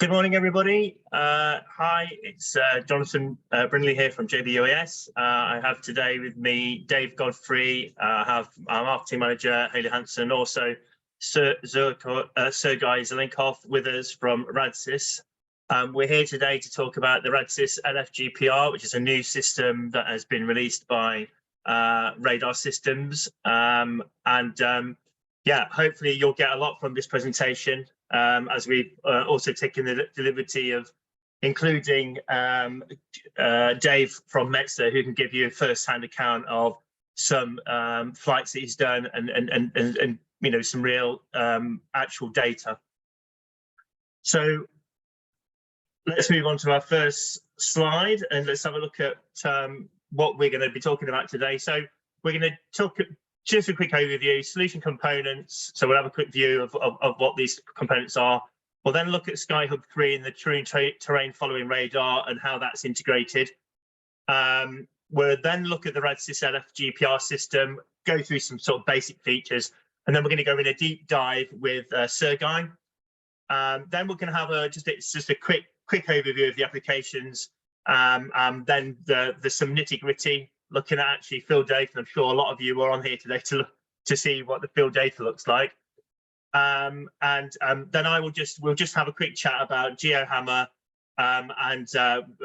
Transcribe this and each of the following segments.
Good morning, everybody. Hi, it's Jonathan Brindley here from JBN. I have today with me Dave Godfrey. I have our marketing manager, Haley Hansen, also Sergei Zelenkov with us from RadSys. We're here today to talk about the RadSys LF GPR, which is a new system that has been released by Radar Systems. Yeah, hopefully you'll get a lot from this presentation, as we've also taken the liberty of including Dave from Metzer, who can give you a first-hand account of some flights that he's done and you know, some real actual data. So let's move on to our first slide and let's have a look at what we're going to be talking about today. So we're going to talk just a quick overview, solution components. So we'll have a quick view of what these components are. We'll then look at SkyHub 3 and the true terrain following radar and how that's integrated. We'll then look at the RadSys LF GPR system, go through some sort of basic features, and then we're going to go in a deep dive with Sergei. Then we're going to have just a quick overview of the applications, and then some nitty-gritty, looking at actually field data. I'm sure a lot of you are on here today to see what the field data looks like. Then we'll just have a quick chat about GeoHammer and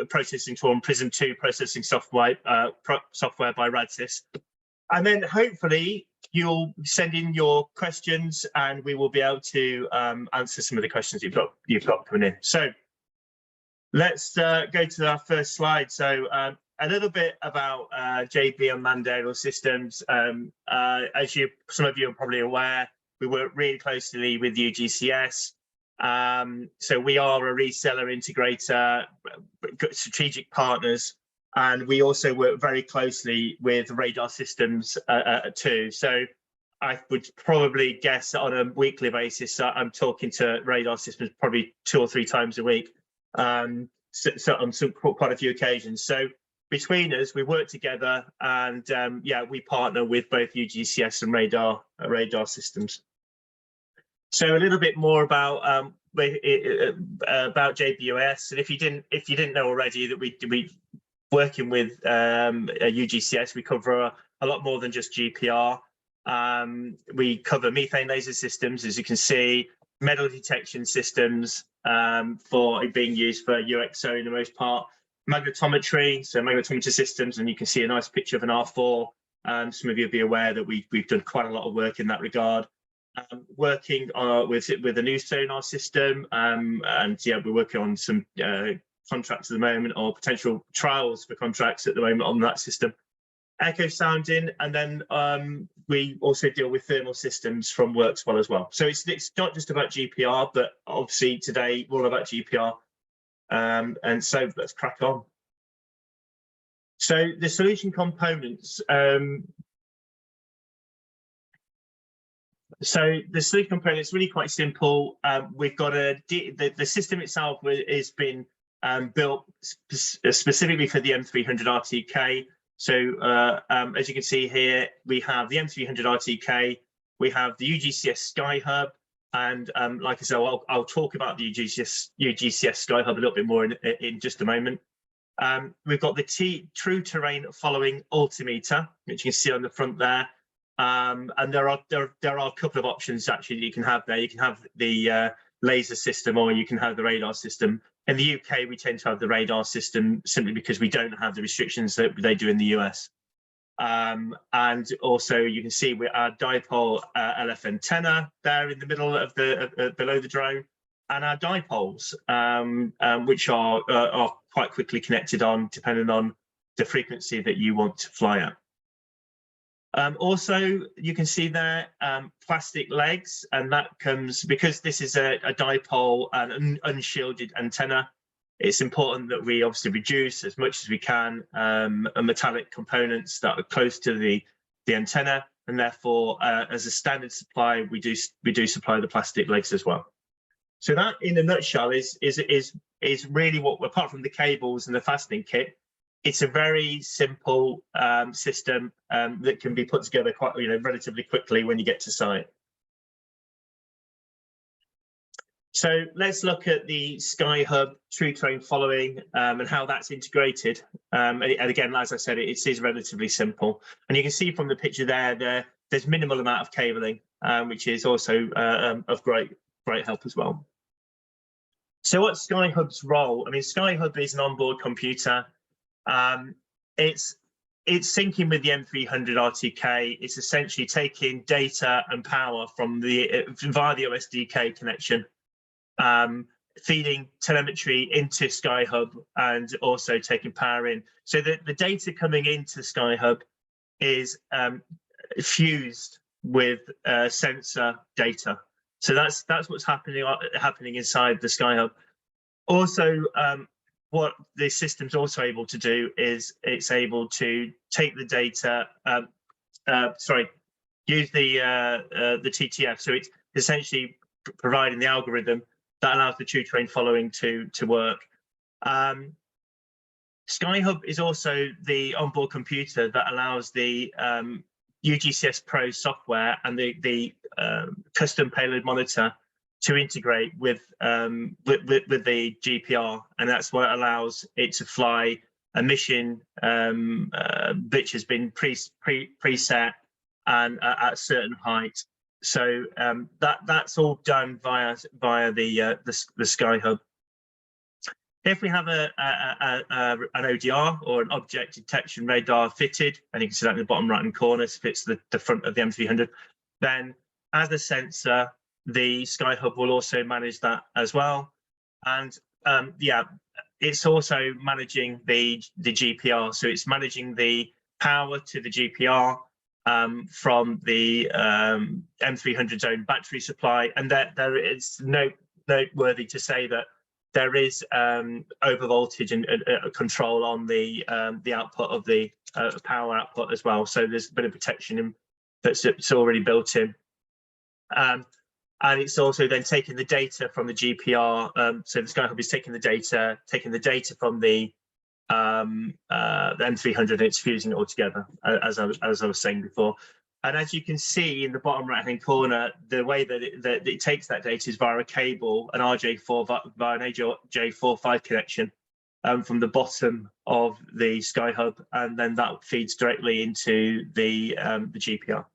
processing tool and Prism 2 processing software by RadSys. And then hopefully you'll send in your questions and we will be able to answer some of the questions you've got coming in. So let's go to our first slide. So a little bit about JBN Systems. As some of you are probably aware, we work really closely with UgCS. So we are a reseller, integrator, strategic partners, and we also work very closely with Radar Systems too. So I would probably guess on a weekly basis, I'm talking to Radar Systems probably 2 or 3 times a week, so on quite a few occasions. So between us, we work together, and yeah, we partner with both UgCS and Radar Systems. So a little bit more about JBN, and if you didn't know already, that we working with UgCS, we cover a lot more than just GPR. We cover methane laser systems, as you can see, metal detection systems for being used for UXO in the most part. Magnetometry, so magnetometer systems, and you can see a nice picture of an R4. Some of you will be aware that we've done quite a lot of work in that regard. Working with a new sonar system, and yeah, we're working on some contracts at the moment, or potential trials for contracts at the moment on that system. Echo sounding, and then we also deal with thermal systems from Workswell as well. So it's not just about GPR, but obviously today we're all about GPR. And so let's crack on. So the solution components. So the solution component is really quite simple. We've got the system itself has been built specifically for the M300 RTK. So as you can see here, we have the M300 RTK, we have the UgCS SkyHub, and like I said, I'll talk about the UgCS SkyHub a little bit more in just a moment. We've got the true terrain following altimeter, which you can see on the front there. And there are a couple of options actually that you can have there. You can have the laser system, or you can have the radar system. In the UK, we tend to have the radar system simply because we don't have the restrictions that they do in the US. And also you can see our dipole LF antenna there in the middle of below the drone, and our dipoles, which are quite quickly connected on, depending on the frequency that you want to fly at. Also, you can see there plastic legs, and that comes because this is a dipole and an unshielded antenna. It's important that we obviously reduce as much as we can metallic components that are close to the antenna, and therefore, as a standard supply, we do supply the plastic legs as well. So that, in a nutshell, is really what, apart from the cables and the fastening kit, it's a very simple system that can be put together quite relatively quickly when you get to site. So let's look at the SkyHub true terrain following and how that's integrated. And again, as I said, it is relatively simple. And you can see from the picture there's minimal amount of cabling, which is also of great help as well. So what's SkyHub's role? I mean, SkyHub is an onboard computer. It's syncing with the M300 RTK. It's essentially taking data and power from via the OSDK connection, feeding telemetry into SkyHub and also taking power in. So the data coming into SkyHub is fused with sensor data. So that's what's happening inside the SkyHub. Also, what the system's also able to do is it's able to take the data, use the TTF. So it's essentially providing the algorithm that allows the true terrain following to work. SkyHub is also the onboard computer that allows the UgCS Pro software and the custom payload monitor to integrate with the GPR, and that's what allows it to fly a mission which has been preset and at a certain height. So that's all done via the SkyHub. If we have an ODR or an object detection radar fitted, and you can see that in the bottom right-hand corner, if it's the front of the M300, then as a sensor, the SkyHub will also manage that as well. And yeah, it's also managing the GPR. So it's managing the power to the GPR from the M300's own battery supply. And there is noteworthy to say that there is over voltage and control on the output of the power output as well. So there's a bit of protection that's already built in. And it's also then taking the data from the GPR. So the SkyHub is taking the data from the M300 and it's fusing it all together, as I was saying before. And as you can see in the bottom right-hand corner, the way that it takes that data is via a cable, an RJ4 via an AJ45 connection from the bottom of the SkyHub, and then that feeds directly into the GPR.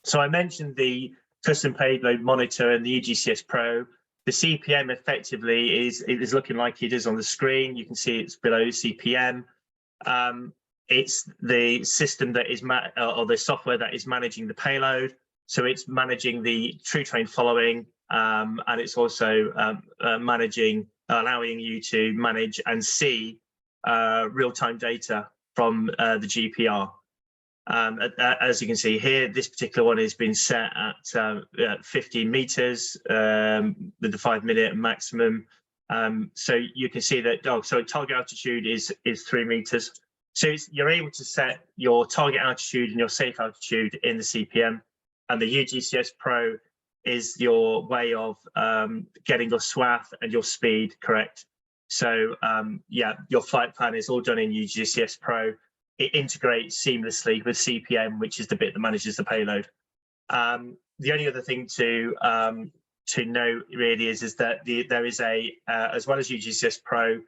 So I mentioned the custom payload monitor and the UgCS Pro. The CPM effectively is looking like it is on the screen. You can see it's below CPM. It's the system that is or the software that is managing the payload. So it's managing the true terrain following, and it's also allowing you to manage and see real-time data from the GPR. As you can see here, this particular one has been set at 15 meters with the 5-minute maximum. So you can see that, so target altitude is 3 meters. So you're able to set your target altitude and your safe altitude in the CPM, and the UgCS Pro is your way of getting your SWAF and your speed correct. So yeah, your flight plan is all done in UgCS Pro. It integrates seamlessly with CPM, which is the bit that manages the payload. The only other thing to note really is that there is a as well as UgCS Pro,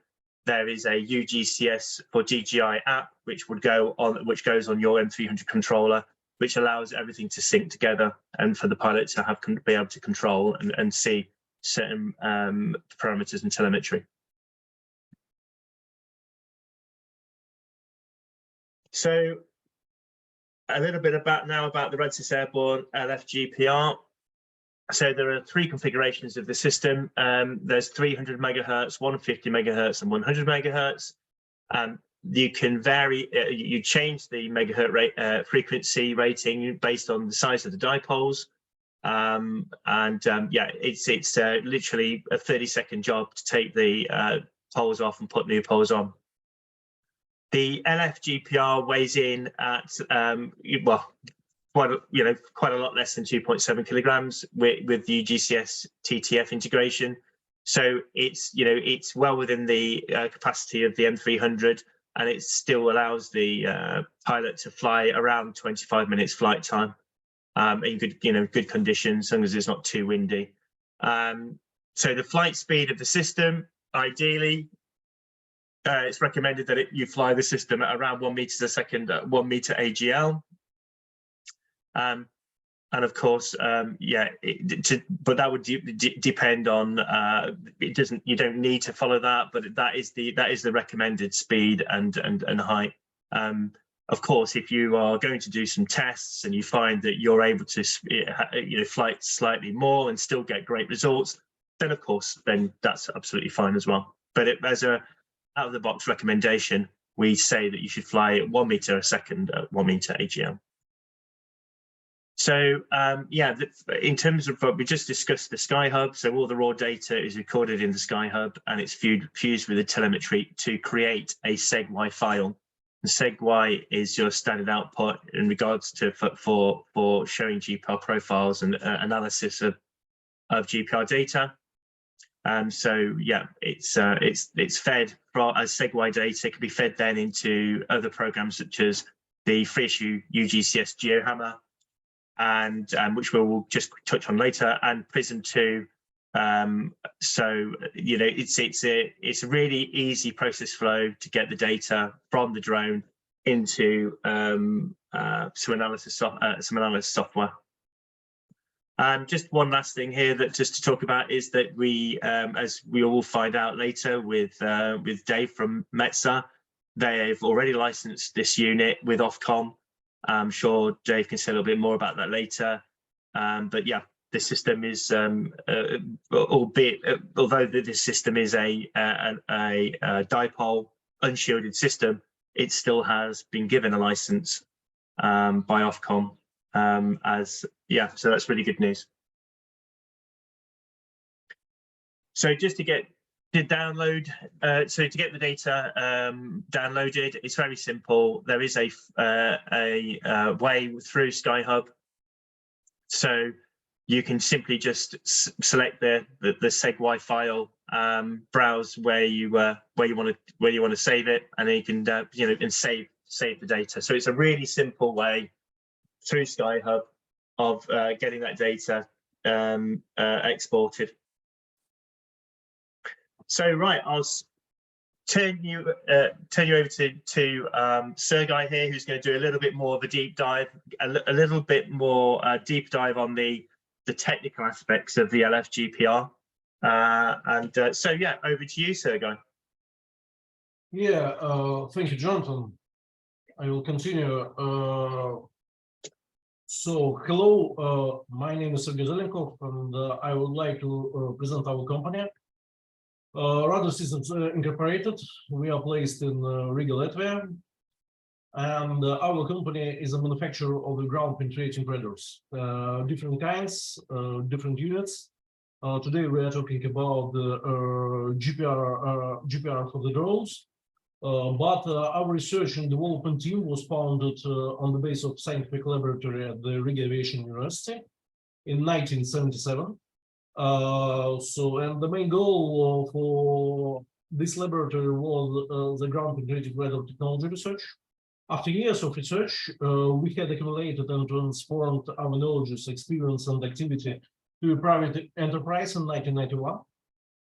there is a UgCS for DJI app which goes on your M300 controller, which allows everything to sync together and for the pilot to be able to control and see certain parameters and telemetry. So a little bit about the RADSYS Airborne LF GPR. So there are 3 configurations of the system. There's 300 megahertz, 150 megahertz, and 100 megahertz. You can vary, you change the megahertz frequency rating based on the size of the dipoles. Yeah, it's literally a 30-second job to take the poles off and put new poles on. The LF GPR weighs in at well, quite a lot less than 2.7 kilograms with the UgCS TTF integration. So it's well within the capacity of the M300, and it still allows the pilot to fly around 25 minutes flight time. in good conditions, as long as it's not too windy. So the flight speed of the system, ideally, it's recommended that you fly the system at around 1 meters a second at 1 meter AGL. And of course, but that would depend on. You don't need to follow that, but that is the recommended speed and height. Of course, if you are going to do some tests and you find that you're able to fly slightly more and still get great results, then of course, then that's absolutely fine as well. But as a out of the box recommendation, we say that you should fly at 1 meter a second at 1 meter AGL. So in terms of what we just discussed, the SkyHub, so all the raw data is recorded in the SkyHub and it's fused with the telemetry to create a SegY file. The SegY is your standard output in regards to for showing GPR profiles and analysis of GPR data. So yeah, it's fed as SegY data. It can be fed then into other programs such as the free issue UgCS GeoHammer, and which we'll just touch on later, and Prism 2. So it's a really easy process flow to get the data from the drone into some analysis software. Just one last thing here that just to talk about is that we, as we all find out later with Dave from Metza, they've already licensed this unit with Ofcom. I'm sure Dave can say a little bit more about that later. But yeah, the system is, although this system is a dipole unshielded system, it still has been given a license by Ofcom. So that's really good news. So just to get the download, so to get the data downloaded, it's very simple. There is a way through SkyHub, so you can simply just select the SegY file, browse where you want to save it, and then you can and save the data. So it's a really simple way through SkyHub of getting that data exported. So right, I'll turn you over to Sergei here, who's going to do a little bit more of a deep dive, a little bit more deep dive on the technical aspects of the LF GPR. So yeah, over to you, Sergei. Yeah, thank you, Jonathan. I will continue. So hello, my name is Sergei Zelenkov, and I would like to present our company. Radar Systems Incorporated. We are placed in Riga, Latvia, and our company is a manufacturer of the ground penetrating radars, different kinds, different units. Today we are talking about the GPR for the drones, but our research and development team was founded on the base of scientific laboratory at the Riga Aviation University in 1977. And the main goal for this laboratory was the ground penetrating radar technology research. After years of research, we had accumulated and transformed our knowledge, experience, and activity to a private enterprise in 1991.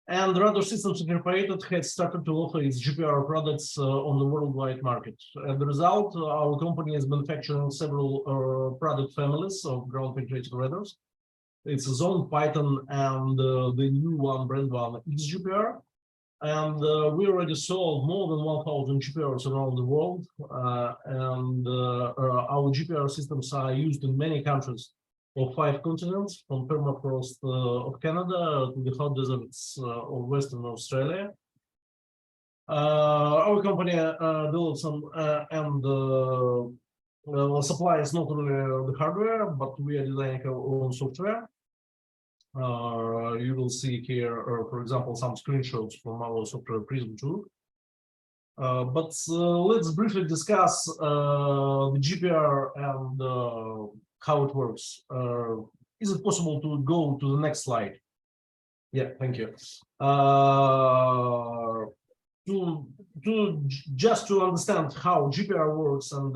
And Radar Systems Incorporated had started to offer its GPR products on the worldwide market. As a result, our company is manufacturing several product families of ground penetrating radars. It's Zone, Python, and the new one, brand one, XGPR. And we already sold more than 1,000 GPRs around the world. Our GPR systems are used in many countries of 5 continents, from permafrost of Canada to the hot deserts of Western Australia. Our company develops and supplies not only the hardware, but we are designing our own software. You will see here, for example, some screenshots from our software Prism 2. But let's briefly discuss the GPR and how it works. Is it possible to go to the next slide? Yeah, thank you. Just to understand how GPR works and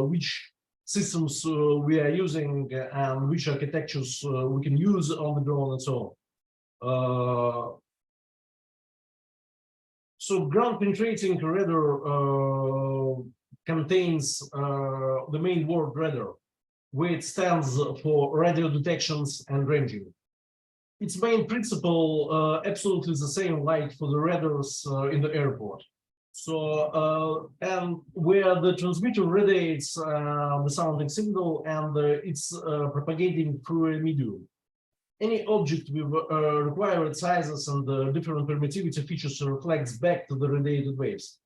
which systems we are using and which architectures we can use on the drone and so on. So ground penetrating radar contains the main word radar, which stands for radio detections and ranging. Its main principle absolutely the same like for the radars in the airport. So and where the transmitter radiates the sounding signal and it's propagating through a medium. Any object with required sizes and different permittivity features reflects back to the radiated waves.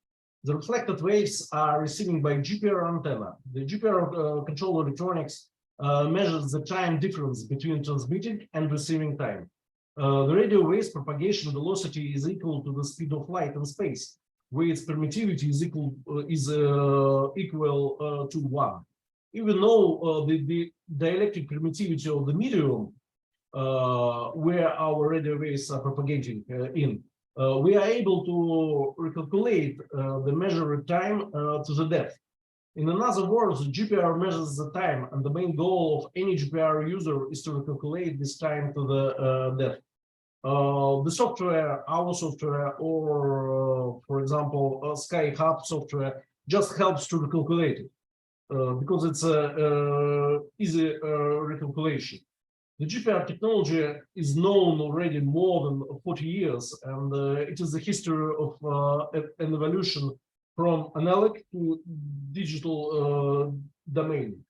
The reflected waves are received by GPR antenna. The GPR control electronics measures the time difference between transmitting and receiving time. The radio waves propagation velocity is equal to the speed of light in space, where its permittivity is equal to 1. Even though the dielectric permittivity of the medium where our radio waves are propagating we are able to recalculate the measured time to the depth. In other words, GPR measures the time, and the main goal of any GPR user is to recalculate this time to the depth. The software, our software, or for example, SkyHub software just helps to recalculate it because it's a easy recalculation. The GPR technology is known already more than 40 years, and it is the history of an evolution from analog to digital domain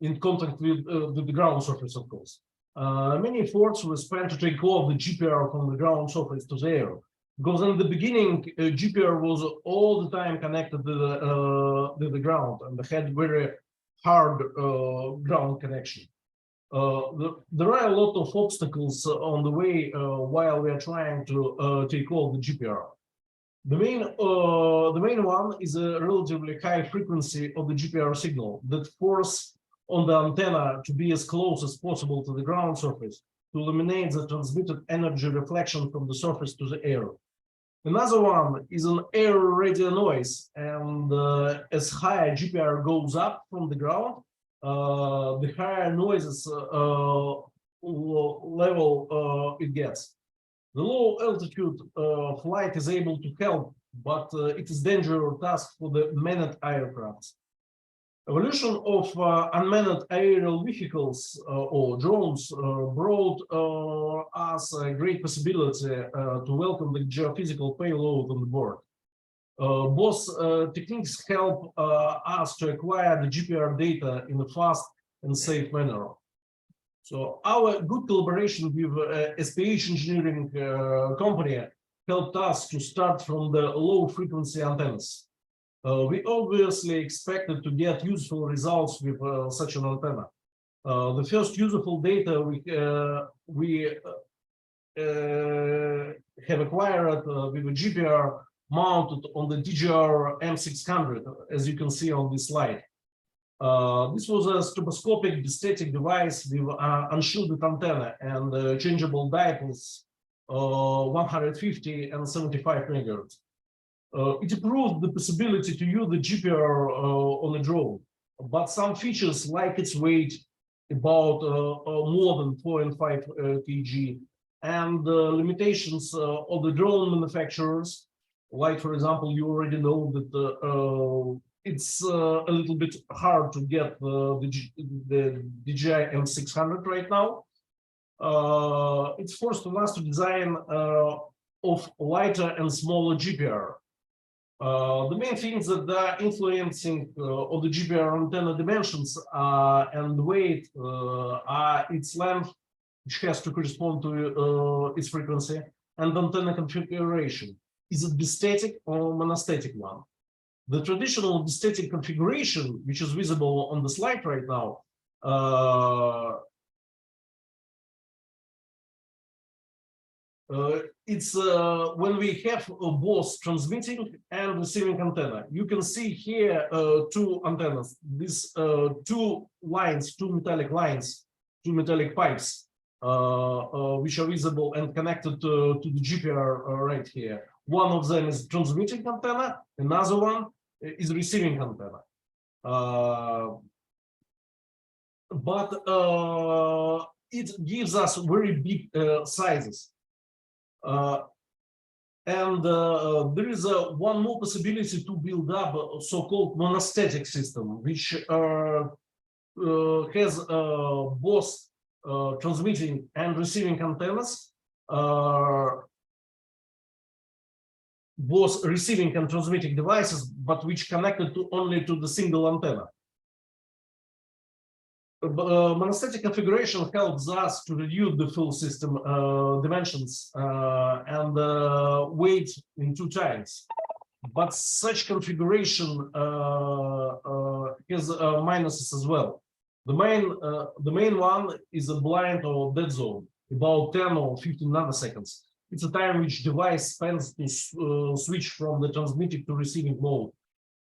in contact with the ground surface, of course. Many efforts were spent to take off the GPR from the ground surface to the air, because in the beginning, GPR was all the time connected to the ground and had very hard ground connection. There are a lot of obstacles on the way while we are trying to take off the GPR. The main one is a relatively high frequency of the GPR signal that force on the antenna to be as close as possible to the ground surface to eliminate the transmitted energy reflection from the surface to the air. Another one is an air radio noise, and as higher GPR goes up from the ground, the higher noises level it gets. The low altitude flight is able to help, but it is dangerous task for the manned aircrafts. Evolution of unmanned aerial vehicles or drones brought us a great possibility to welcome the geophysical payload on board. Both techniques help us to acquire the GPR data in a fast and safe manner. So our good collaboration with SPH engineering company helped us to start from the low frequency antennas. We obviously expected to get useful results with such an antenna. The first useful data we have acquired with a GPR mounted on the DJR M600, as you can see on this slide. This was a stroboscopic bistatic device with unshielded antenna and changeable dipoles 150 and 75 megahertz. It improved the possibility to use the GPR on a drone, but some features like its weight, about more than 4.5 kg, and limitations of the drone manufacturers, like for example, you already know that it's a little bit hard to get the DJI M600 right now. It's forced us to design of lighter and smaller GPR. The main things that are influencing of the GPR antenna dimensions and weight are its length, which has to correspond to its frequency, and antenna configuration. Is it bistatic or monostatic one? The traditional bistatic configuration, which is visible on the slide right now, it's when we have both transmitting and receiving antenna. You can see here two antennas. These two lines, two metallic lines, two metallic pipes, which are visible and connected to the GPR right here. One of them is transmitting antenna, another one is receiving antenna. But it gives us very big sizes. And there is one more possibility to build up a so-called monostatic system, which has both transmitting and receiving antennas, both receiving and transmitting devices, but which connected only to the single antenna. Monostatic configuration helps us to reduce the full system dimensions and weight in 2 times. But such configuration has minuses as well. The main one is a blind or dead zone, about 10 or 15 nanoseconds. It's a time which device spends to switch from the transmitting to receiving mode.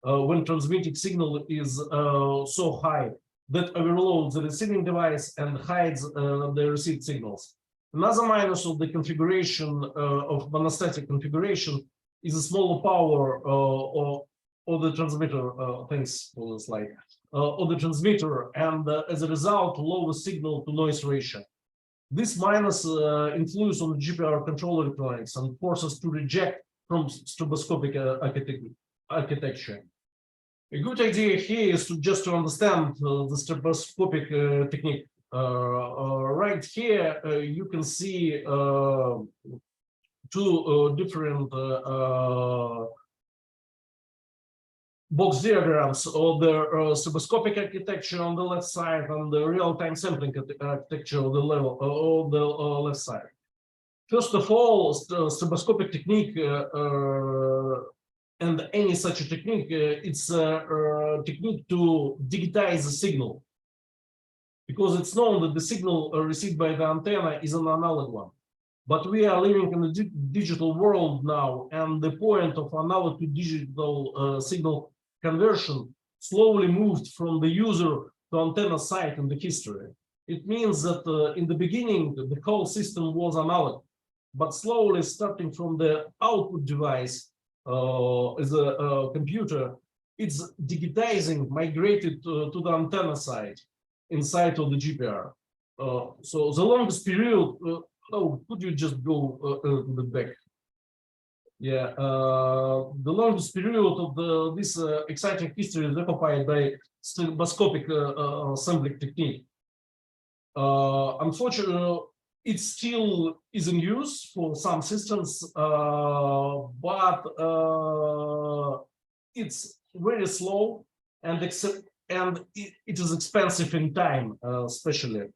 When transmitting signal is so high that overloads the receiving device and hides the received signals. Another minus of the configuration of monostatic configuration is a smaller power or the transmitter, thanks for the slide, or the transmitter, and as a result, lower signal to noise ratio. This minus influence on the GPR control electronics and forces to reject from stroboscopic architecture. A good idea here is to just to understand the stroboscopic technique. Right here, you can see 2 different box diagrams of the stroboscopic architecture on the left side and the real-time sampling architecture on the left side. First of all, stroboscopic technique and any such a technique, it's a technique to digitize the signal, because it's known that the signal received by the antenna is an analog one. But we are living in a digital world now, and the point of analog to digital signal conversion slowly moved from the user to antenna side in the history. It means that in the beginning, the whole system was analog, but slowly starting from the output device as a computer, it's digitizing, migrated to the antenna side inside of the GPR. So the longest period, could you just go to the back? Yeah, the longest period of this exciting history is occupied by stroboscopic sampling technique. Unfortunately, it still is in use for some systems, but it's very slow and it is expensive in time, especially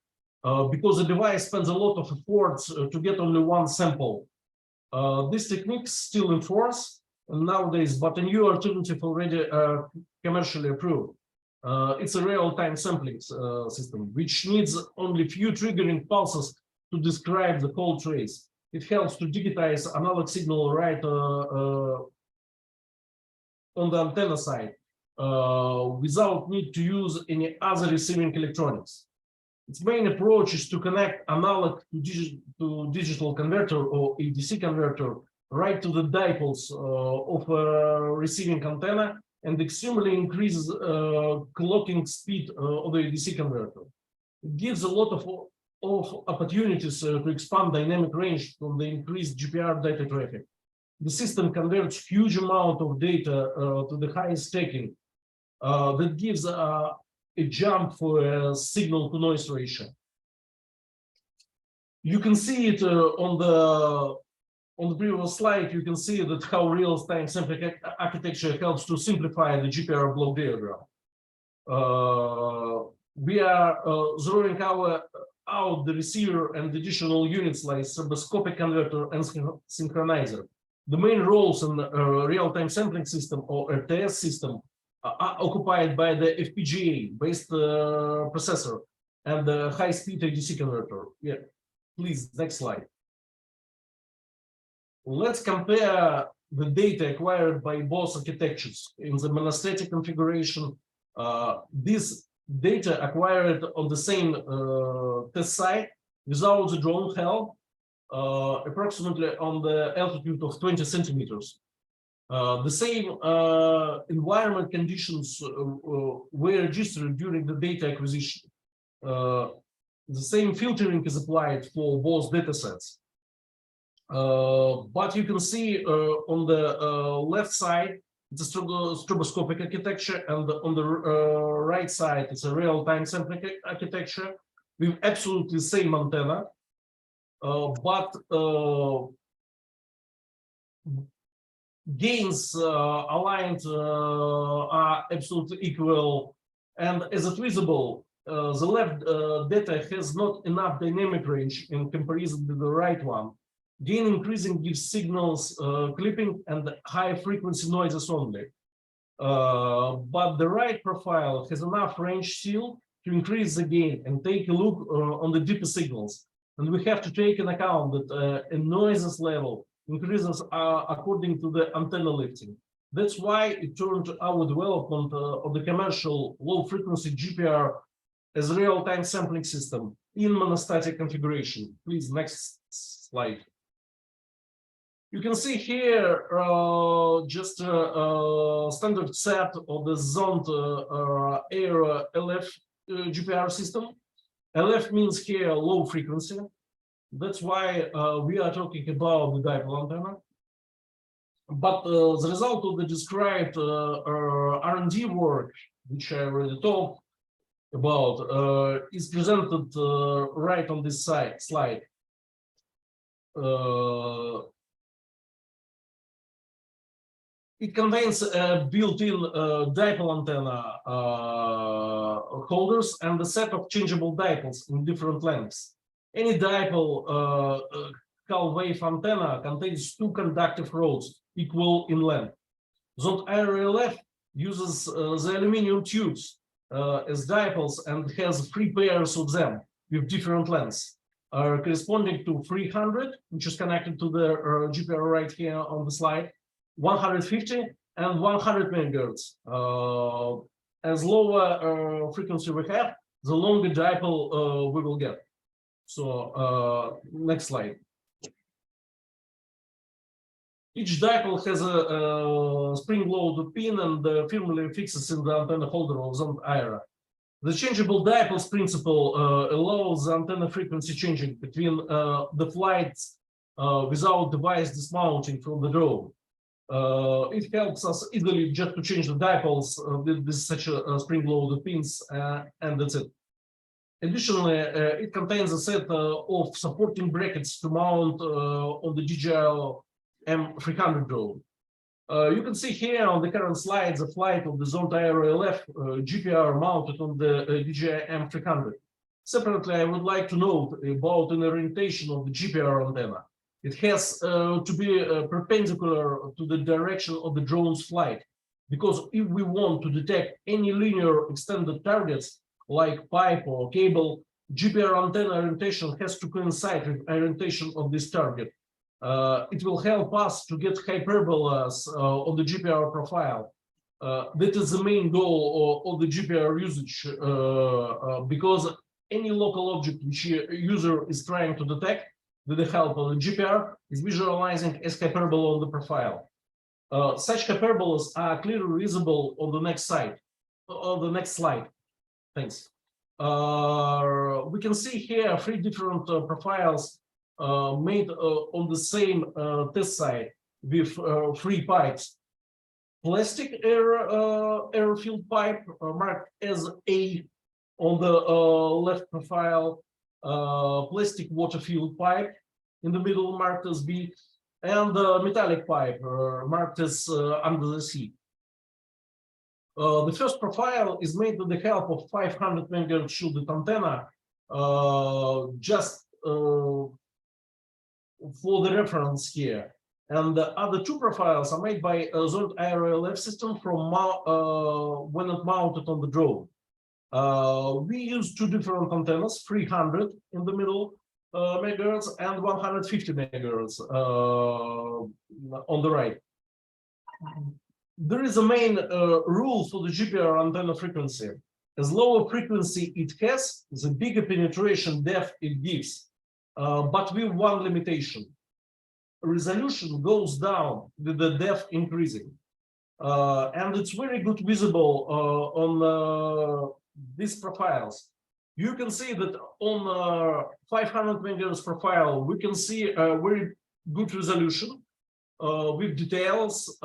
because the device spends a lot of efforts to get only one sample. This technique is still in force nowadays, but a new alternative already commercially approved. It's a real-time sampling system, which needs only few triggering pulses to describe the whole trace. It helps to digitize analog signal right on the antenna side without need to use any other receiving electronics. Its main approach is to connect analog to digital converter or ADC converter right to the dipoles of a receiving antenna, and extremely increases clocking speed of the ADC converter. It gives a lot of opportunities to expand dynamic range from the increased GPR data traffic. The system converts huge amount of data to the highest stacking that gives a jump for a signal to noise ratio. You can see it on the previous slide. You can see that how real-time sampling architecture helps to simplify the GPR block diagram. We are zeroing out the receiver and additional units like stroboscopic converter and synchronizer. The main roles in the real-time sampling system or RTS system are occupied by the FPGA-based processor and the high-speed ADC converter. Yeah, please, next slide. Let's compare the data acquired by both architectures. In the monostatic configuration, this data acquired on the same test site without the drone help, approximately on the altitude of 20 centimeters. The same environment conditions were registered during the data acquisition. The same filtering is applied for both data sets. But you can see on the left side, it's a stroboscopic architecture, and on the right side, it's a real-time sampling architecture with absolutely same antenna, but gains aligned are absolutely equal, and as it visible, the left data has not enough dynamic range in comparison with the right one. Gain increasing gives signals clipping and high frequency noises only. But the right profile has enough range still to increase the gain and take a look on the deeper signals. And we have to take into account that a noises level increases according to the antenna lifting. That's why it turned our development of the commercial low frequency GPR as a real-time sampling system in monostatic configuration. Please, next slide. You can see here just a standard set of the zoned air LF GPR system. LF means here low frequency. That's why we are talking about the dipole antenna. But the result of the described R&D work, which I already talked about, is presented right on this slide. It contains built-in dipole antenna holders and a set of changeable dipoles in different lengths. Any dipole half wave antenna contains two conductive rods equal in length. Zoned RLF uses the aluminum tubes as dipoles and has 3 pairs of them with different lengths, corresponding to 300, which is connected to the GPR right here on the slide, 150 and 100 megahertz. As lower frequency we have, the longer dipole we will get. So next slide. Each dipole has a spring-loaded pin and firmly fixes in the antenna holder of zoned IRA. The changeable dipoles principle allows the antenna frequency changing between the flights without device dismounting from the drone. It helps us easily just to change the dipoles with such a spring-loaded pins, and that's it. Additionally, it contains a set of supporting brackets to mount on the DJI M300 drone. You can see here on the current slides a flight of the zoned IRLF GPR mounted on the DJI M300. Separately, I would like to note about an orientation of the GPR antenna. It has to be perpendicular to the direction of the drone's flight, because if we want to detect any linear extended targets like pipe or cable, GPR antenna orientation has to coincide with orientation of this target. It will help us to get hyperbolas on the GPR profile. That is the main goal of the GPR usage, because any local object which a user is trying to detect with the help of the GPR is visualizing as hyperbola on the profile. Such hyperbolas are clearly visible on the next slide. Thanks. We can see here 3 different profiles made on the same test site with 3 pipes. Plastic air filled pipe marked as A on the left profile, plastic water filled pipe in the middle marked as B, and metallic pipe marked as under the C. The first profile is made with the help of 500 megahertz shielded antenna, just for the reference here. And the other 2 profiles are made by a zoned IRLF system from when it mounted on the drone. We use 2 different antennas, 300 in the middle megahertz and 150 megahertz on the right. There is a main rule for the GPR antenna frequency. As lower frequency it has, the bigger penetration depth it gives, but with one limitation. resolution goes down with the depth increasing. And it's very good visible on these profiles. You can see that on 500 megahertz profile, we can see a very good resolution with details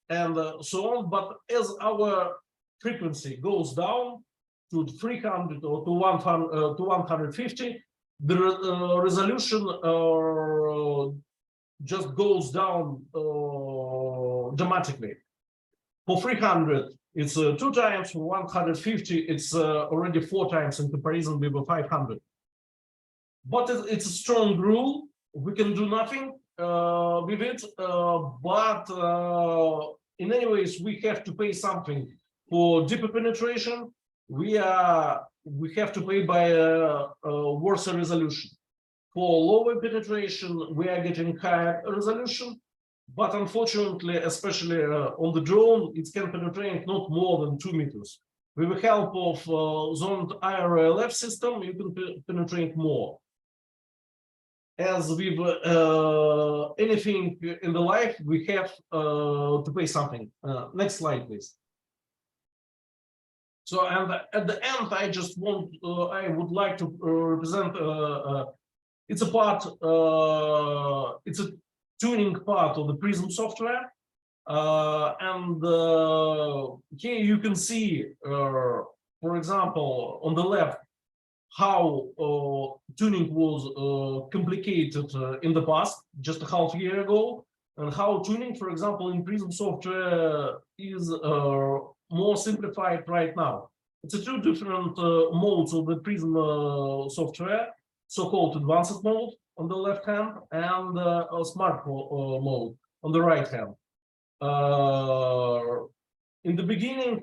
and so on. But as our frequency goes down to 300 or to 150, the resolution just goes down dramatically. For 300, it's 2 times. For 150, it's already 4 times in comparison with 500. But it's a strong rule. We can do nothing with it. But in any ways, we have to pay something for deeper penetration. We have to pay by a worse resolution. For lower penetration, we are getting higher resolution, but unfortunately, especially on the drone, it can penetrate not more than 2 meters. With the help of zoned IRLF system, you can penetrate more. As with anything in the life, we have to pay something. Next slide, please. So, and at the end, I just want, I would like to represent. It's a part, it's a tuning part of the Prism software. And here you can see, for example, on the left, how tuning was complicated in the past, just a half year ago, and how tuning, for example, in Prism software is more simplified right now. It's a 2 different modes of the Prism software. So-called advanced mode on the left hand and a smart mode on the right hand. In the beginning,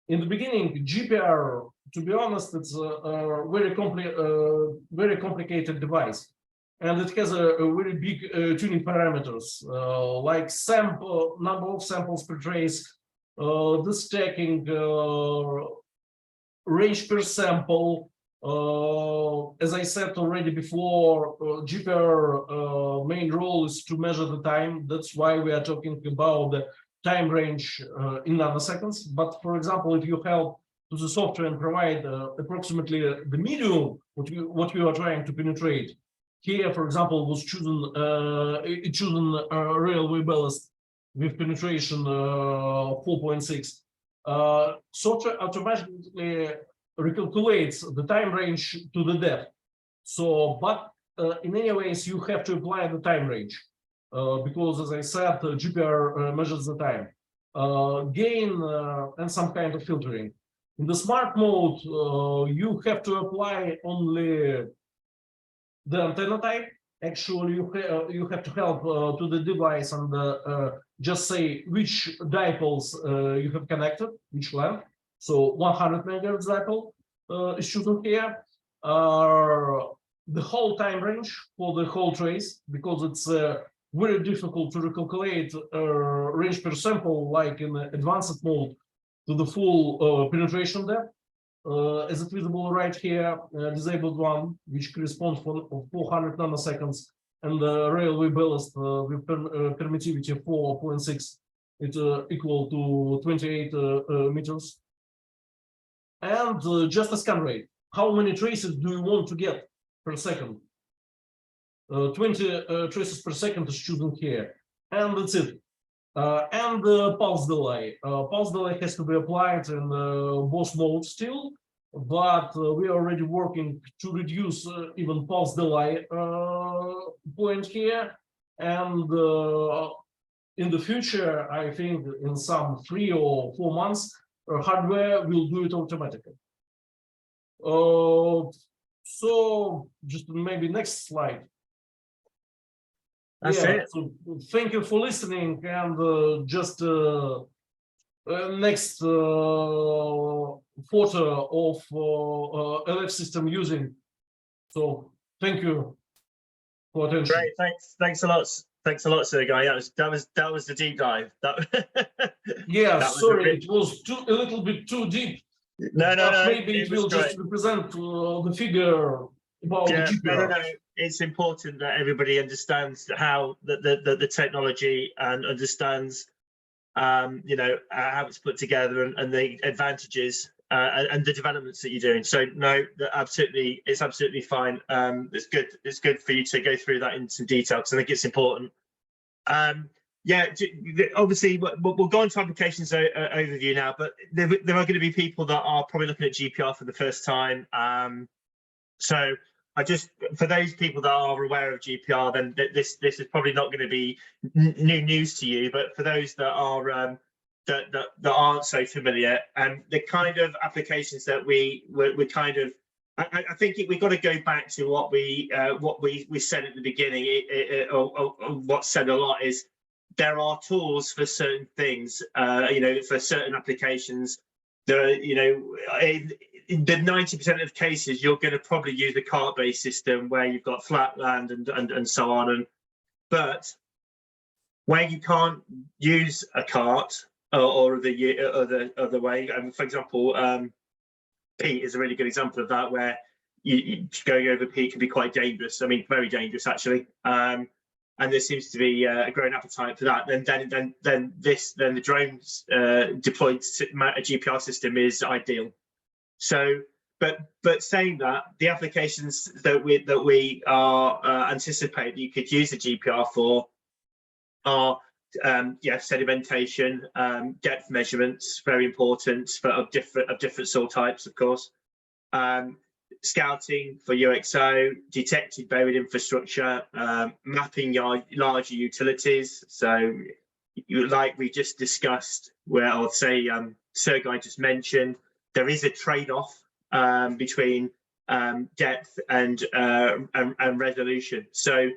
GPR, to be honest, it's a very complicated device, and it has a very big tuning parameters like sample number of samples per trace, the stacking, range per sample. As I said already before, GPR main role is to measure the time. That's why we are talking about the time range in nanoseconds. But for example, if you help to the software and provide approximately the medium what you are trying to penetrate, here, for example, was chosen railway ballast with penetration 4.6. Software automatically recalculates the time range to the depth. So, but in any ways, you have to apply the time range because, as I said, GPR measures the time, gain, and some kind of filtering. In the smart mode, you have to apply only the antenna type. Actually, you have to help to the device and just say which dipoles you have connected, which length. So 100 megahertz dipole is chosen here. The whole time range for the whole trace, because it's very difficult to recalculate range per sample like in the advanced mode to the full penetration depth. As it visible right here, disabled one, which corresponds for 400 nanoseconds, and the railway ballast with permittivity 4.6, it's equal to 28 meters. And just a scan rate. How many traces do you want to get per second? 20 traces per second is chosen here. And that's it. And pulse delay. Pulse delay has to be applied in both modes still, but we are already working to reduce even pulse delay point here. And in the future, I think in some 3 or 4 months, hardware will do it automatically. So just maybe next slide. That's it. So thank you for listening, and just next photo of LF system using. So thank you for attention. Great, thanks a lot. Thanks a lot, Sergei. That was the deep dive. Yeah, sorry, it was a little bit too deep. No. Maybe it will just represent the figure about Yeah, the no, GPR. it's important that everybody understands how the technology and understands, you know, how it's put together and the advantages and the developments that you're doing. So no, absolutely, it's absolutely fine. It's good. It's good for you to go through that in some detail because I think it's important. Yeah, obviously, we'll go on to applications overview now, but there are going to be people that are probably looking at GPR for the first time. So I just, for those people that are aware of GPR, then this is probably not going to be new news to you. But for those that are that aren't so familiar, and the kind of applications that we kind of, I think we've got to go back to what we said at the beginning, or what's said a lot is there are tools for certain things, you know, for certain applications. There are, you know, in the 90% of cases, you're going to probably use the cart-based system where you've got flat land and so on. But where you can't use a cart or the other way, for example, peat is a really good example of that, where you going over peat can be quite dangerous. I mean, very dangerous actually. And there seems to be a growing appetite for that. Then the drones deployed a GPR system is ideal. So, but saying that, the applications that we are anticipate you could use the GPR for are yeah, sedimentation, depth measurements, very important, but of different soil types, of course. Scouting for UXO, detected buried infrastructure, mapping your larger utilities. So, like we just discussed, where I'll say Sergei just mentioned, there is a trade-off between depth and resolution. So,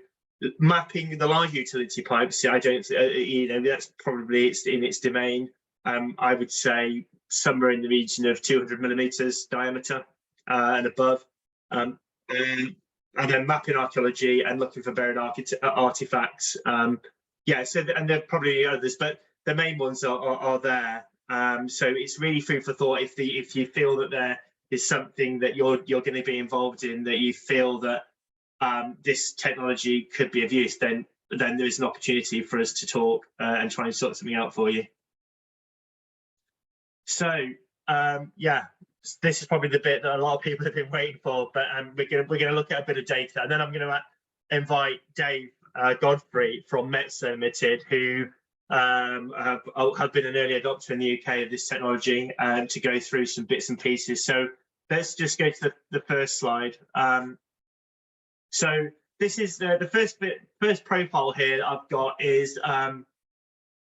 mapping the large utility pipes, I don't, you know, that's probably it's in its domain. I would say somewhere in the region of 200 millimeters diameter. And above, and then mapping archaeology and looking for buried artifacts. Yeah, so and there are probably others, but the main ones are there. So it's really food for thought. If you feel that there is something that you're going to be involved in, that you feel that this technology could be of use, then there is an opportunity for us to talk and try and sort something out for you. So yeah. This is probably the bit that a lot of people have been waiting for, but we're going to look at a bit of data, and then I'm going to invite Dave Godfrey from Metso Limited, who have been an early adopter in the UK of this technology, to go through some bits and pieces. So let's just go to the first slide. So this is the first profile here that I've got is, I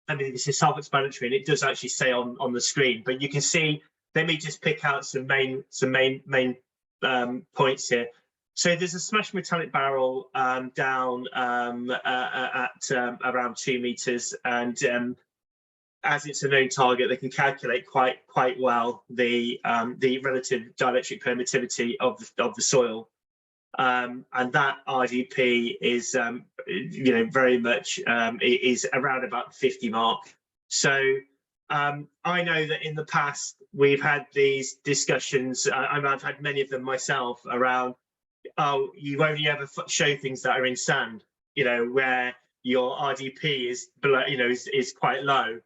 mean, this is self-explanatory, and it does actually say on the screen, but you can see. Let me just pick out some main points here. So there's a smashed metallic barrel down at around 2 meters, and as it's a known target, they can calculate quite well the relative dielectric permittivity of the soil, and that RDP is you know, very much is around about 50 mark. So I know that in the past we've had these discussions, I've had many of them myself, around, oh, you only ever show things that are in sand, you know, where your RDP is below, you know, is quite low.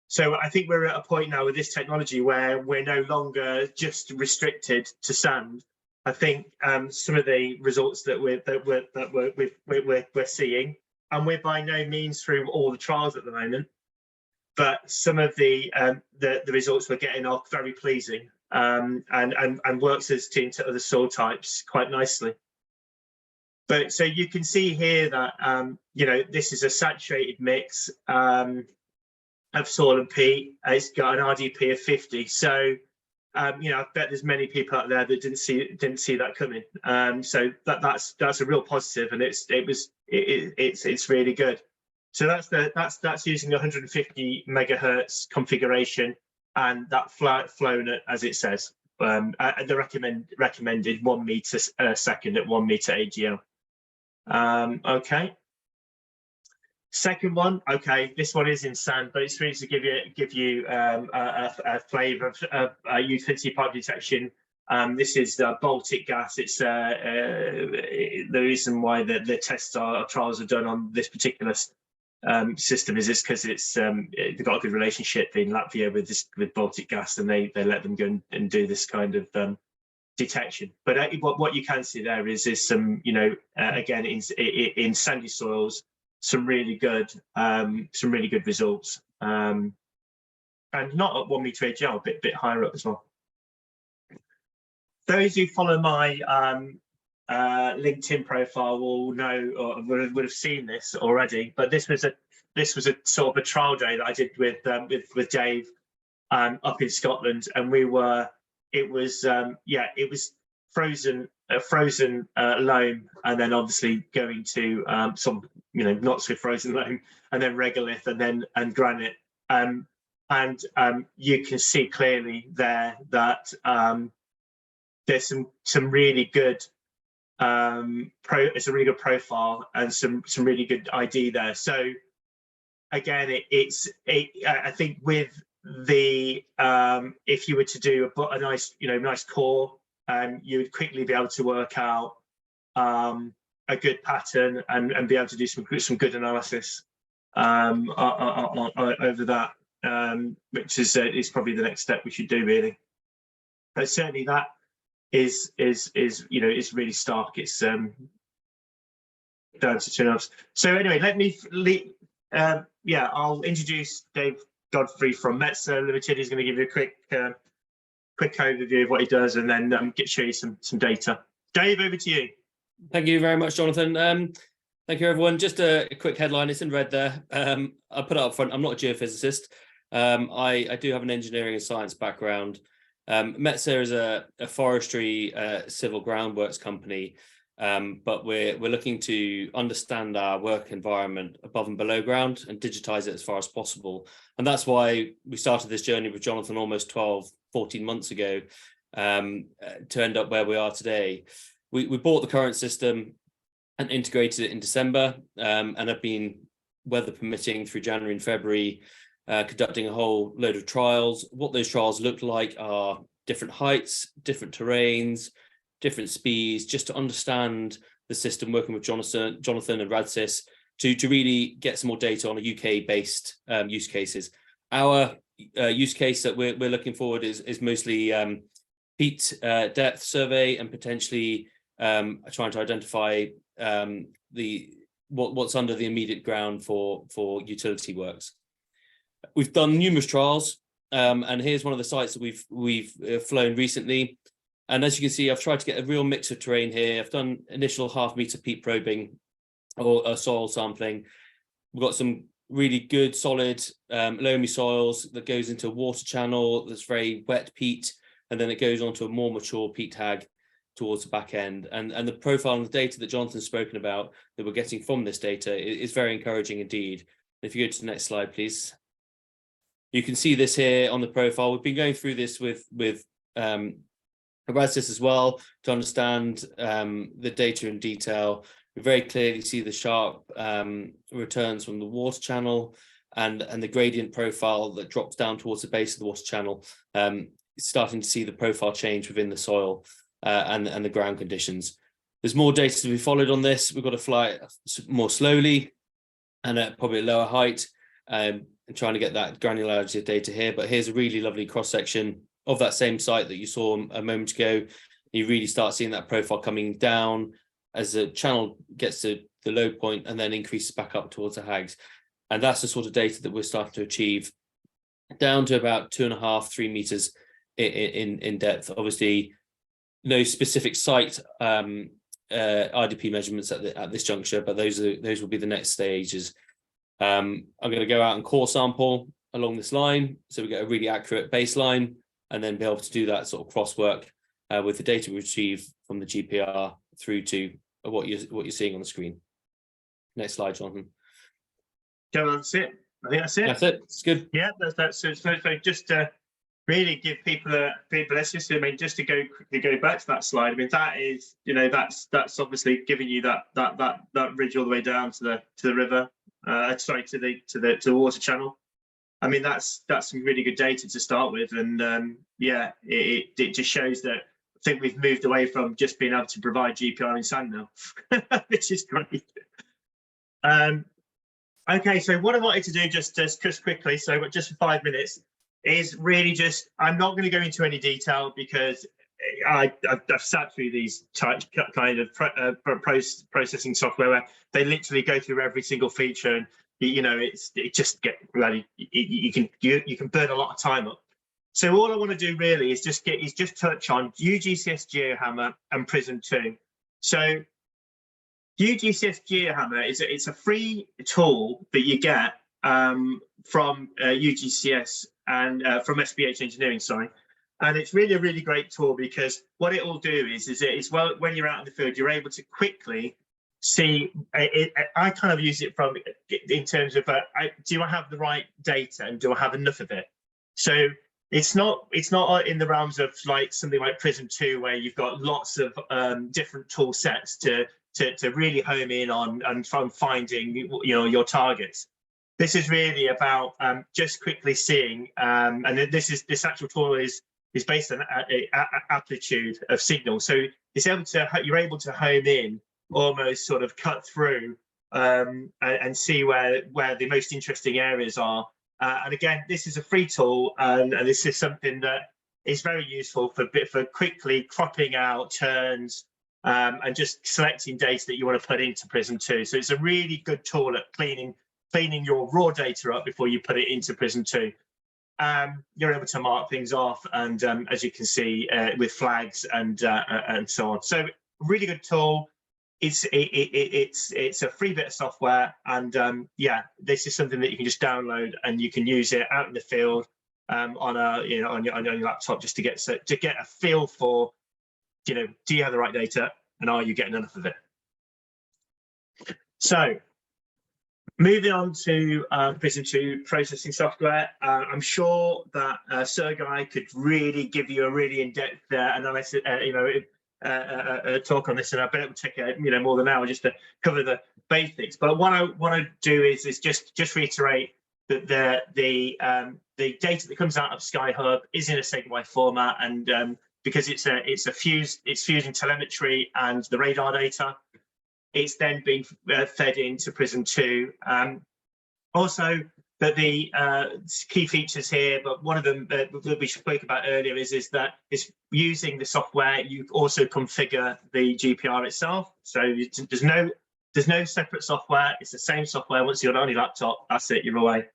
So I think we're at a point now with this technology where we're no longer just restricted to sand. I think some of the results that we're seeing, and we're by no means through all the trials at the moment, but some of the results we're getting are very pleasing, and works as into other soil types quite nicely. But so you can see here that you know, this is a saturated mix of soil and peat. It's got an RDP of 50. So you know, I bet there's many people out there that didn't see that coming. So that's a real positive, and it's really good. So that's using 150 megahertz configuration, and that flown at, as it says, the recommended 1 meter a second at 1 meter AGL. Okay. Second one, okay, this one is in sand, but it's really to give you a flavour of utility pipe detection This is Baltic gas. It's the reason why the tests trials are done on this particular system is because it's they've got a good relationship in Latvia with Baltic gas, and they let them go and do this kind of detection. But what you can see there is some, you know, again in sandy soils, some really good results, and not at 1 meter AGL, a bit higher up as well. Those who follow my LinkedIn profile will know, or would have seen this already. But this was a sort of a trial day that I did with Dave up in Scotland, and it was frozen loam, and then obviously going to some, you know, not so frozen loam, and then regolith, and granite, and you can see clearly there that there's some really good it's a really good profile and some really good ID there. So again, I think with the if you were to do a nice, you know, nice core, you would quickly be able to work out a good pattern and be able to do some good analysis over that, which is probably the next step we should do, really. But certainly that is you know, is really stark. It's down to 2.5. So anyway, let me I'll introduce Dave Godfrey from Metzer Limited. He's going to give you a quick overview of what he does, and then show you some data. Dave, over to you. Thank you very much, Jonathan. Thank you, everyone. Just a quick headline. It's in red there. I'll put it up front. I'm not a geophysicist. I do have an engineering and science background. Metzer is a forestry civil groundworks company, but we're looking to understand our work environment above and below ground and digitize it as far as possible. And that's why we started this journey with Jonathan almost 12-14 months ago, to end up where we are today. We bought the current system and integrated it in December, and have been, weather permitting, through January and February, conducting a whole load of trials. What those trials look like are different heights, different terrains, different speeds, just to understand the system, working with Jonathan and Radsis to really get some more data on a UK-based use cases. Our use case that we're looking forward is mostly peat depth survey, and potentially trying to identify what's under the immediate ground for utility works. We've done numerous trials, and here's one of the sites that we've flown recently. And as you can see, I've tried to get a real mix of terrain here. I've done initial 0.5 meter peat probing or soil sampling. We've got some really good, solid, loamy soils that goes into a water channel that's very wet peat, and then it goes on to a more mature peat hag towards the back end. And the profile and the data that Jonathan's spoken about that we're getting from this data is very encouraging indeed. If you go to the next slide, please. You can see this here on the profile. We've been going through this with Radsis as well to understand the data in detail. We very clearly see the sharp returns from the water channel and the gradient profile that drops down towards the base of the water channel. Starting to see the profile change within the soil and the ground conditions. There's more data to be followed on this. We've got to fly more slowly and at probably a lower height, and trying to get that granularity of data here. But here's a really lovely cross-section of that same site that you saw a moment ago. You really start seeing that profile coming down as the channel gets to the low point and then increases back up towards the hags. And that's the sort of data that we're starting to achieve, down to about 2.5-3 meters in depth. Obviously, no specific site RDP measurements at this juncture, but those will be the next stages. I'm going to go out and core sample along this line, so we get a really accurate baseline, and then be able to do that sort of crosswork with the data we retrieve from the GPR through to what you're seeing on the screen. Next slide, Jonathan. Yeah, that's it. I think that's it. That's it. It's good. Yeah, that's so just to really give people let's just, I mean, just to quickly go back to that slide. I mean, that is, you know, that's obviously giving you that ridge all the way down to the river. Sorry, to the water channel. I mean, that's some really good data to start with, and yeah, it just shows that think we've moved away from just being able to provide GPR in sand now, which is great. Okay, so what I wanted to do just quickly, so just for 5 minutes, is really just, I'm not going to go into any detail because I've sat through these kind of processing software where they literally go through every single feature, and you know it just get bloody, you can burn a lot of time up. So all I want to do really is just touch on UgCS GeoHammer and Prism 2. So UgCS GeoHammer it's a free tool that you get from UgCS and from SBH Engineering, sorry. And it's really a really great tool because what it will do is well, when you're out in the field, you're able to quickly see. I kind of use it from in terms of do I have the right data and do I have enough of it? So it's not in the realms of like something like Prism 2 where you've got lots of different tool sets to really home in on and from finding your targets. This is really about just quickly seeing, and this actual tool is based on amplitude of signal. So it's you're able to home in, almost sort of cut through and see where the most interesting areas are. And again, this is a free tool, and this is something that is very useful for quickly cropping out turns and just selecting data that you want to put into Prism 2. So it's a really good tool at cleaning your raw data up before you put it into Prism 2. You're able to mark things off, and as you can see, with flags and so on. So really good tool. It's a free bit of software, and yeah, this is something that you can just download and you can use it out in the field on your laptop just to get a feel for, do you have the right data and are you getting enough of it? So moving on to Prism 2 processing software, I'm sure that Sergei could really give you a really in-depth analysis, talk on this, and I bet it will take more than an hour just to cover the basics. But what I want to do is just reiterate that the data that comes out of SkyHub is in a SegWave format, and because it's fusing telemetry and the radar data. It's then being fed into Prism 2. Also, that the key features here, but one of them that we spoke about earlier is that it's using the software. You also configure the GPR itself. So there's no separate software. It's the same software. Once you're on your laptop, that's it. You're away.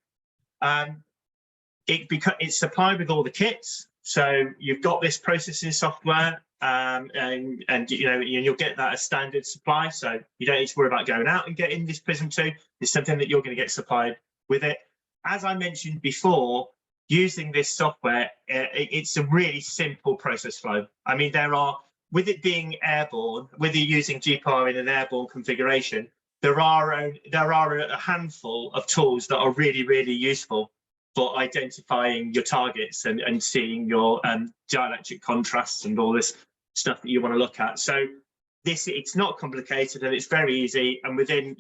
It's supplied with all the kits. So you've got this processing software, and you'll get that as standard supply. So you don't need to worry about going out and getting this Prism 2. It's something that you're going to get supplied with it. As I mentioned before, using this software, it's a really simple process flow. I mean, with it being airborne, with you using GPR in an airborne configuration, there are a handful of tools that are really, really useful for identifying your targets and seeing your dielectric contrasts and all this stuff that you want to look at. So it's not complicated and it's very easy. And within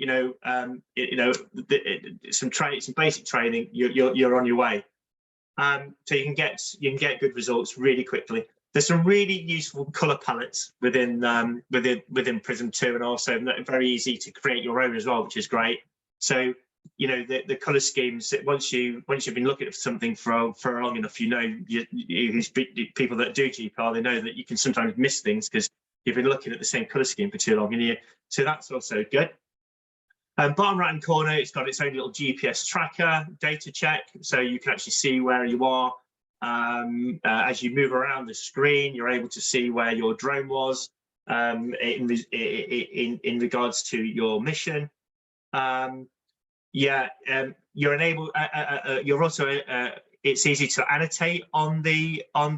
some basic training, you're on your way. So you can get good results really quickly. There's some really useful color palettes within Prism 2, and also very easy to create your own as well, which is great. So the color schemes, once you've been looking at something for long enough, people that do GPR, they know that you can sometimes miss things because you've been looking at the same color scheme for too long, so that's also good. Bottom right hand corner, it's got its own little GPS tracker data check, so you can actually see where you are. As you move around the screen, you're able to see where your drone was in regards to your mission. You're also it's easy to annotate on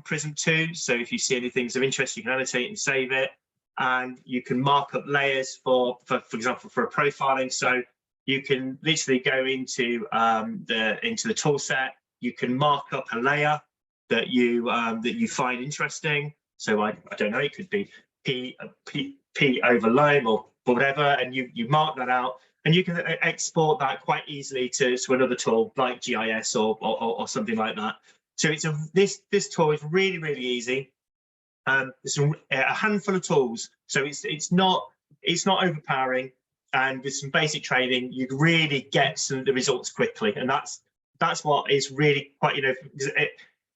Prism 2. So if you see anything of interest, you can annotate and save it, and you can mark up layers for example, for a profiling. So you can literally go into the tool set. You can mark up a layer that you find interesting. So I don't know, it could be P over loam or whatever, and you mark that out. And you can export that quite easily to another tool like GIS or something like that. So this tool is really, really easy. There's a handful of tools, so it's not overpowering, and with some basic training, you really get the results quickly, and that's what is really quite, you know,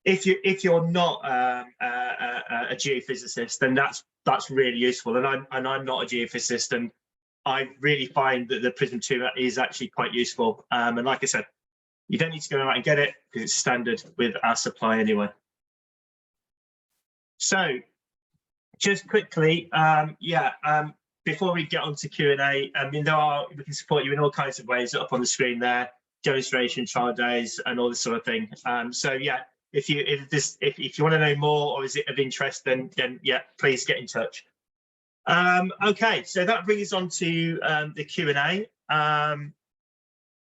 if you're not a geophysicist, then that's really useful, and I'm not a geophysicist, and I really find that the Prism 2 is actually quite useful, and like I said, you don't need to go out and get it because it's standard with our supply anyway. So just quickly, before we get on to Q&A, I mean, we can support you in all kinds of ways up on the screen there, demonstration, trial days, and all this sort of thing. So yeah, if you want to know more, or is it of interest, then yeah, please get in touch. Okay, so that brings us on to the Q&A.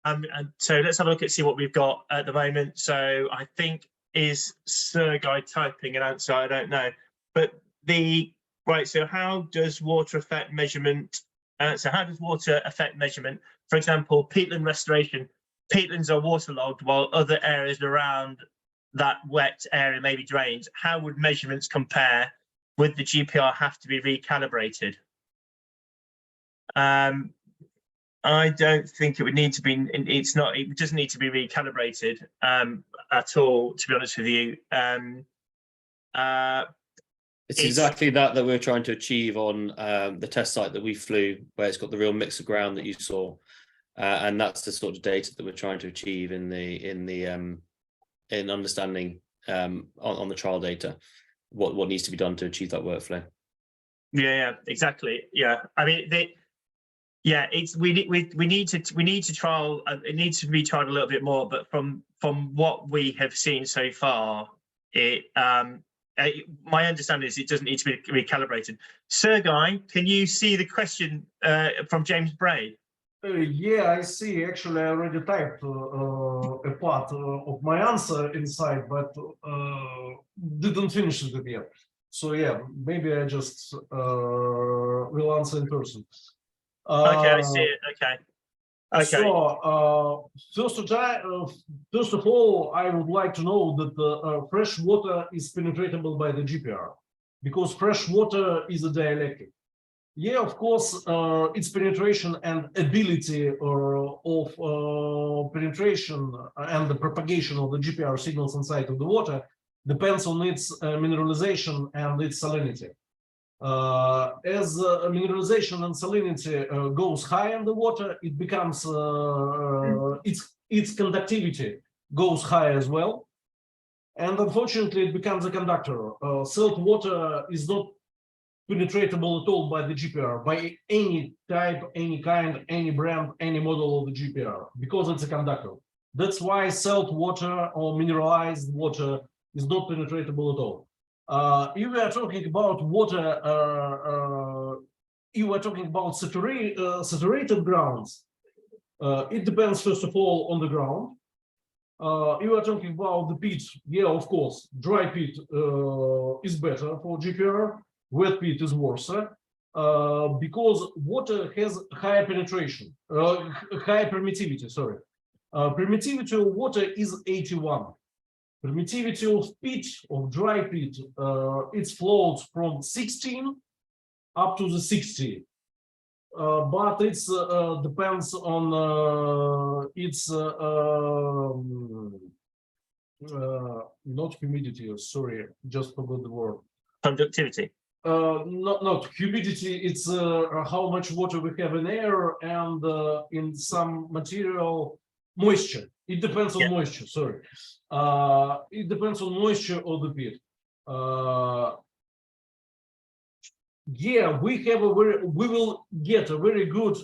And so let's have a look at see what we've got at the moment. So I think is Sergei typing an answer? I don't know, but right. So how does water affect measurement? So how does water affect measurement? For example, peatland restoration. Peatlands are waterlogged while other areas around that wet area may be drained. How would measurements compare? Would the GPR have to be recalibrated? I don't think it would need to be. It doesn't need to be recalibrated at all, to be honest with you. It's exactly that we're trying to achieve on the test site that we flew, where it's got the real mix of ground that you saw, and that's the sort of data that we're trying to achieve in understanding on the trial data what needs to be done to achieve that workflow. Yeah, exactly. Yeah, I mean we need to trial. It needs to be trialed a little bit more, but from what we have seen so far, my understanding is it doesn't need to be recalibrated. Sergei, can you see the question from James Braid? Yeah, I see. Actually, I already typed a part of my answer inside, but didn't finish it yet. So yeah, maybe I just will answer in person. Okay, I see it. Okay. Okay. So first of all, I would like to know that fresh water is penetratable by the GPR, because fresh water is a dielectric. Yeah, of course, its penetration and ability of penetration and the propagation of the GPR signals inside of the water depends on its mineralization and its salinity. As mineralization and salinity goes high in the water, it becomes its conductivity goes high as well, and unfortunately, it becomes a conductor. Salt water is not penetratable at all by the GPR, by any type, any kind, any brand, any model of the GPR, because it's a conductor. That's why salt water or mineralized water is not penetratable at all. If we are talking about water, if we are talking about saturated grounds, it depends first of all on the ground. If we are talking about the pit, yeah, of course, dry pit is better for GPR. Wet pit is worse, because water has higher penetration, higher permittivity, sorry. Permittivity of water is 81. Permittivity of pit, of dry pit, it flows from 16 up to the 60. But it's depends on its not humidity, sorry, just forgot the word. Conductivity. Not humidity, it's how much water we have in air and in some material, moisture. It depends on moisture, sorry. It depends on moisture of the pit. Yeah, we will get a very good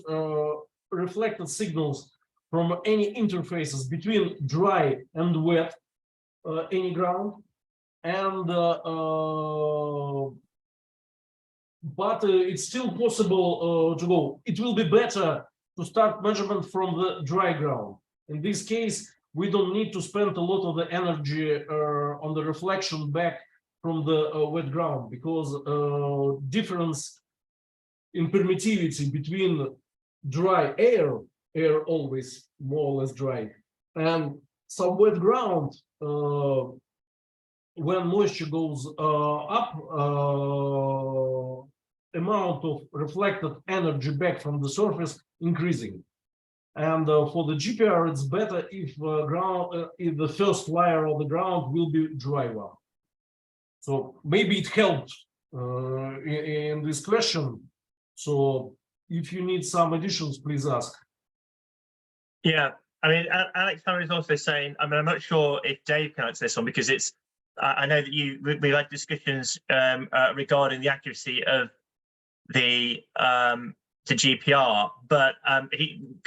reflected signals from any interfaces between dry and wet any ground, and but it's still possible to go. It will be better to start measurement from the dry ground. In this case, we don't need to spend a lot of the energy on the reflection back from the wet ground, because difference in permittivity between dry air always more or less dry, and some wet ground when moisture goes up, amount of reflected energy back from the surface increasing. And for the GPR, it's better if if the first layer of the ground will be dry one. So maybe it helped in this question. So if you need some additions, please ask. Yeah, I mean, Alexander is also saying, I mean, I'm not sure if Dave can answer this one because it's, I know that we've had discussions regarding the accuracy of the GPR, but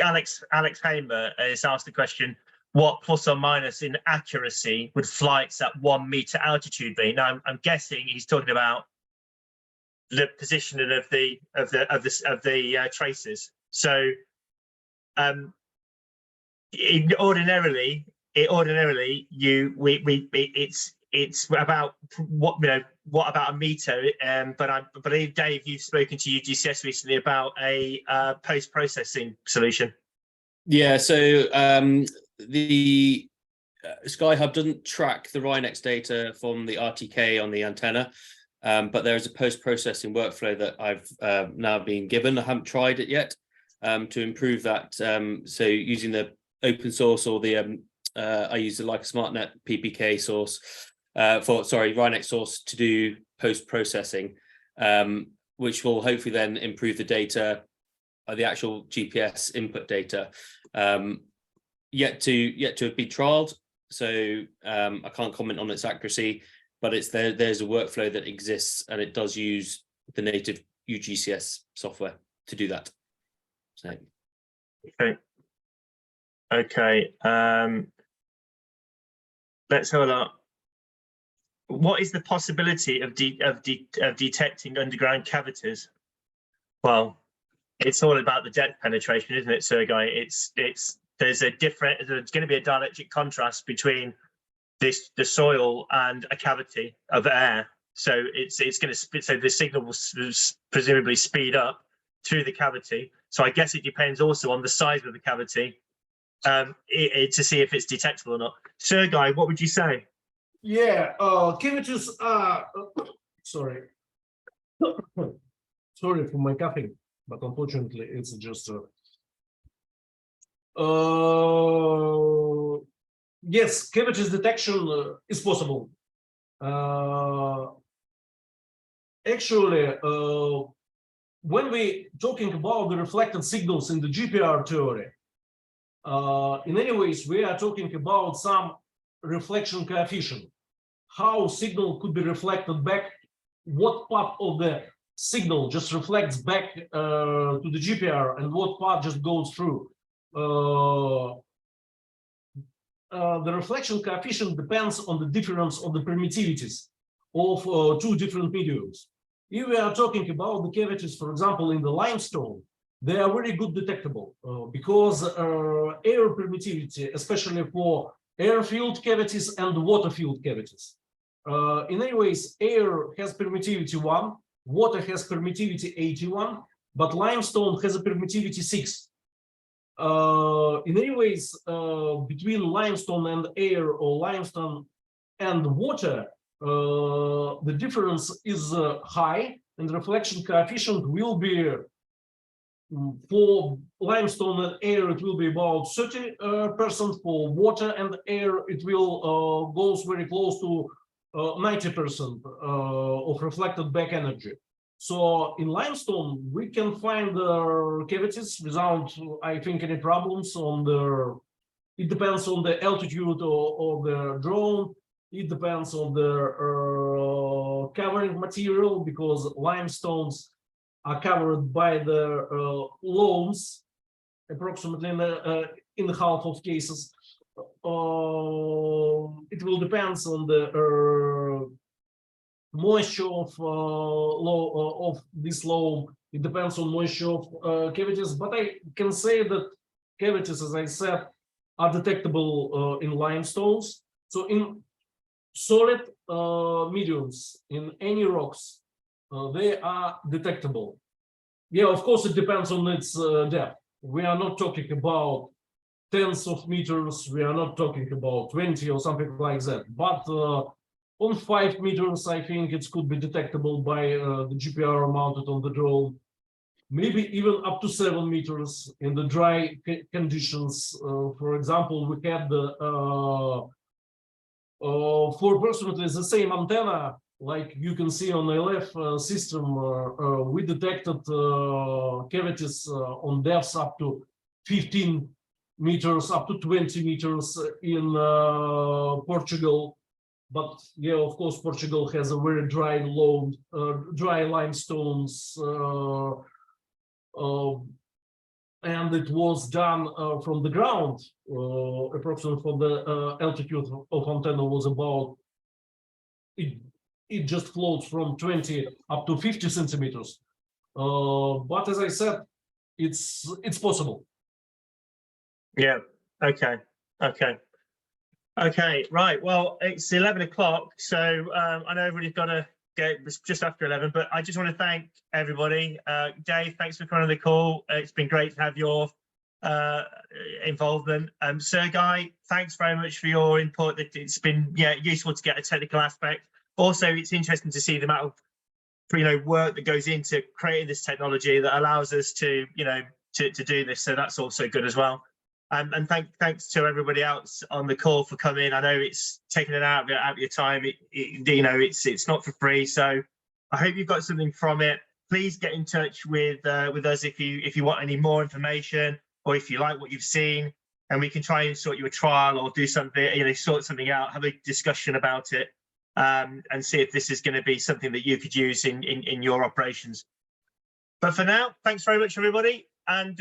Alex Hamer has asked the question, what plus or minus in accuracy would flights at 1 meter altitude be? Now, I'm guessing he's talking about the positioning of the traces. So, ordinarily, it's about what about a meter. But I believe, Dave, you've spoken to UgCS recently about a post-processing solution. Yeah, so the SkyHub doesn't track the Rhinex data from the RTK on the antenna, but there is a post-processing workflow that I've now been given. I haven't tried it yet to improve that. So using the open source or the I use the like a SmartNet PPK source Rhinex source to do post-processing, which will hopefully then improve the data, the actual GPS input data. Yet to have been trialed, so I can't comment on its accuracy, but it's there's a workflow that exists and it does use the native UgCS software to do that. So okay, let's have a look. What is the possibility of detecting underground cavities? Well, it's all about the depth penetration, isn't it, Sergei? There's going to be a dielectric contrast between the soil and a cavity of air. So it's going to so the signal will presumably speed up through the cavity. So I guess it depends also on the size of the cavity to see if it's detectable or not. Sergei, what would you say? Yeah, cavities are sorry. Sorry for my coughing, but unfortunately it's just yes, cavities detection is possible. Actually, when we talking about the reflected signals in the GPR theory, in any ways we are talking about some reflection coefficient, how signal could be reflected back, what part of the signal just reflects back to the GPR and what part just goes through. The reflection coefficient depends on the difference of the permittivities of two different mediums. If we are talking about the cavities, for example, in the limestone, they are very good detectable because air permittivity, especially for air-filled cavities and water-filled cavities. In any ways, air has permittivity 1, water has permittivity 81, but limestone has a permittivity 6. In any ways, between limestone and air or limestone and water, the difference is high, and the reflection coefficient will be for limestone and air, it will be about 30%. For water and air, it will goes very close to 90% of reflected back energy. So in limestone, we can find cavities without, I think, any problems on the. It depends on the altitude of the drone. It depends on the covering material, because limestones are covered by the loams, approximately in the half of cases. It will depend on the moisture of this loam. It depends on moisture of cavities, but I can say that cavities, as I said, are detectable in limestones. So in solid mediums, in any rocks, they are detectable. Yeah, of course, it depends on its depth. We are not talking about tens of meters. We are not talking about 20 or something like that. But On 5 meters, I think it could be detectable by the GPR mounted on the drone. Maybe even up to 7 meters in the dry conditions. For example, we had the for approximately the same antenna, like you can see on the LF system, we detected cavities on depths up to 15 meters, up to 20 meters in Portugal. But yeah, of course, Portugal has a very dry loam, dry limestones, and it was done from the ground. Approximately for the altitude of antenna was about, it just floats from 20 up to 50 centimeters. But as I said, it's possible. Yeah. Okay. Right. Well, it's 11 o'clock, so I know everybody's got to go. It's just after 11, but I just want to thank everybody. Dave, thanks for coming on the call. It's been great to have your involvement. Sergei, thanks very much for your input. It's been useful to get a technical aspect. Also, it's interesting to see the amount of work that goes into creating this technology that allows us to to do this. So that's also good as well. And thanks to everybody else on the call for coming. I know it's taken it out of your time. It's not for free. So I hope you've got something from it. Please get in touch with us if you want any more information, or if you like what you've seen, and we can try and sort you a trial or do something, sort something out, have a discussion about it, and see if this is going to be something that you could use in your operations. But for now, thanks very much, everybody. And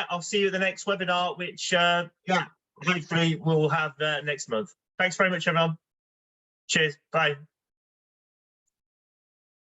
I'll see you at the next webinar, which hopefully we'll have next month. Thanks very much, everyone. Cheers. Bye.